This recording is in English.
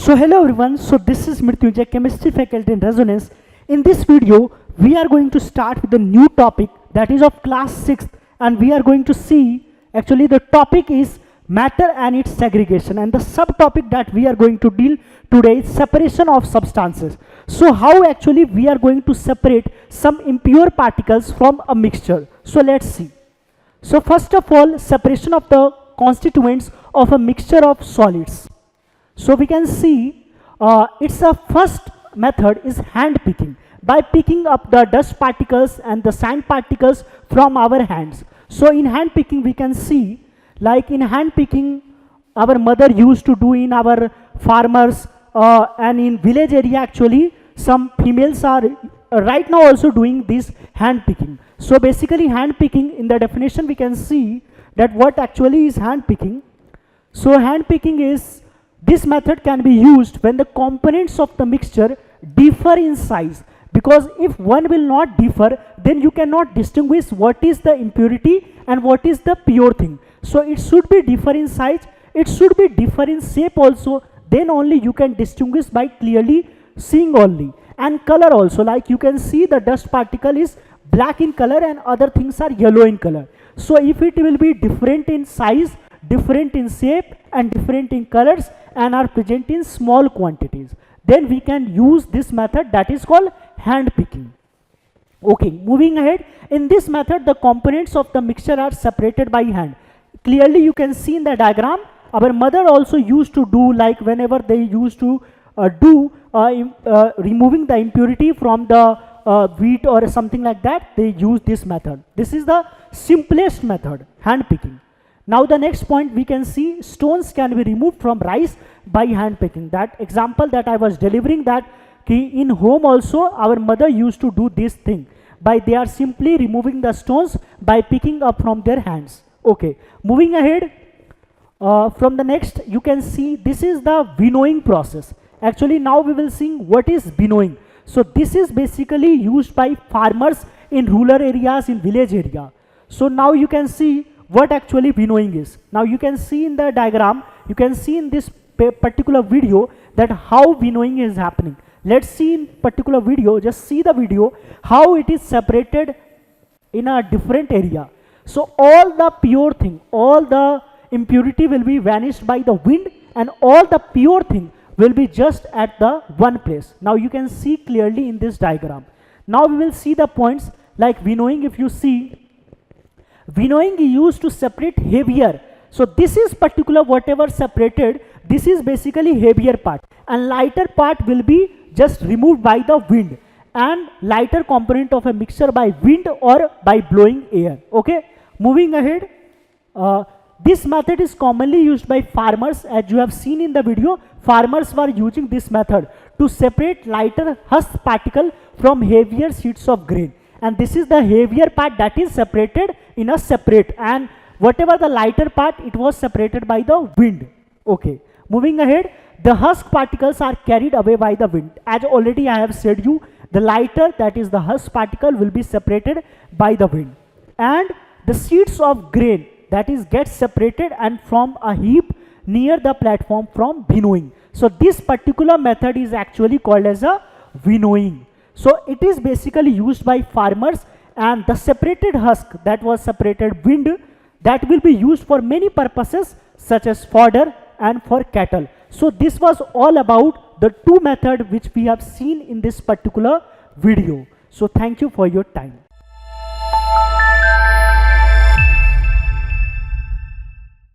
So hello everyone, so this is Mrityunjay, chemistry faculty in Resonance. In this video, we are going to start with a new topic that is of class 6th, and we are going to see, actually the topic is matter and its segregation, and the subtopic that we are going to deal today is separation of substances. So how actually we are going to separate some impure particles from a mixture. So let's see. So first of all, separation of the constituents of a mixture of solids. So we can see it's a first method is hand picking, by picking up the dust particles and the sand particles from our hands. So in hand picking we can see, like in hand picking our mother used to do in our farmers and in village area, actually some females are right now also doing this hand picking. So basically hand picking, in the definition we can see that what actually is hand picking. So hand picking is, this method can be used when the components of the mixture differ in size, because if one will not differ, then you cannot distinguish what is the impurity and what is the pure thing. So it should be differ in size, it should be differ in shape also, then only you can distinguish by clearly seeing only. And color also, like you can see the dust particle is black in color and other things are yellow in color. So if it will be different in size, different in shape and different in colors and are present in small quantities, then we can use this method that is called hand picking. Okay, moving ahead, in this method the components of the mixture are separated by hand. Clearly you can see in the diagram, our mother also used to do, like whenever they used to removing the impurity from the wheat or something like that, they use this method. This is the simplest method, hand picking. Now the next point we can see, stones can be removed from rice by hand picking. That example that I was delivering, that in home also our mother used to do this thing, by they are simply removing the stones by picking up from their hands. Okay, moving ahead, from the next you can see this is the winnowing process. Actually now we will see what is winnowing. So this is basically used by farmers in rural areas, in village area. So now you can see what actually winnowing is. Now you can see in the diagram, you can see in this particular video that how winnowing is happening. Let's see in particular video, just see the video, how it is separated in a different area. So all the pure thing, all the impurity will be vanished by the wind, and all the pure thing will be just at the one place. Now you can see clearly in this diagram. Now we will see the points, like winnowing. If you see, winnowing is used to separate heavier. So this is particular whatever separated, this is basically heavier part, and lighter part will be just removed by the wind, and lighter component of a mixture by wind or by blowing air. Okay, moving ahead, this method is commonly used by farmers. As you have seen in the video, farmers were using this method to separate lighter husk particle from heavier sheets of grain, and this is the heavier part that is separated in a separate, and whatever the lighter part, it was separated by the wind. Okay, moving ahead, the husk particles are carried away by the wind. As already I have said you, the lighter, that is the husk particle, will be separated by the wind, and the sheets of grain, that is gets separated and from a heap near the platform from winnowing. So this particular method is actually called as a winnowing. So it is basically used by farmers, and the separated husk, that was separated wind, that will be used for many purposes such as fodder and for cattle. So this was all about the two methods which we have seen in this particular video. So thank you for your time.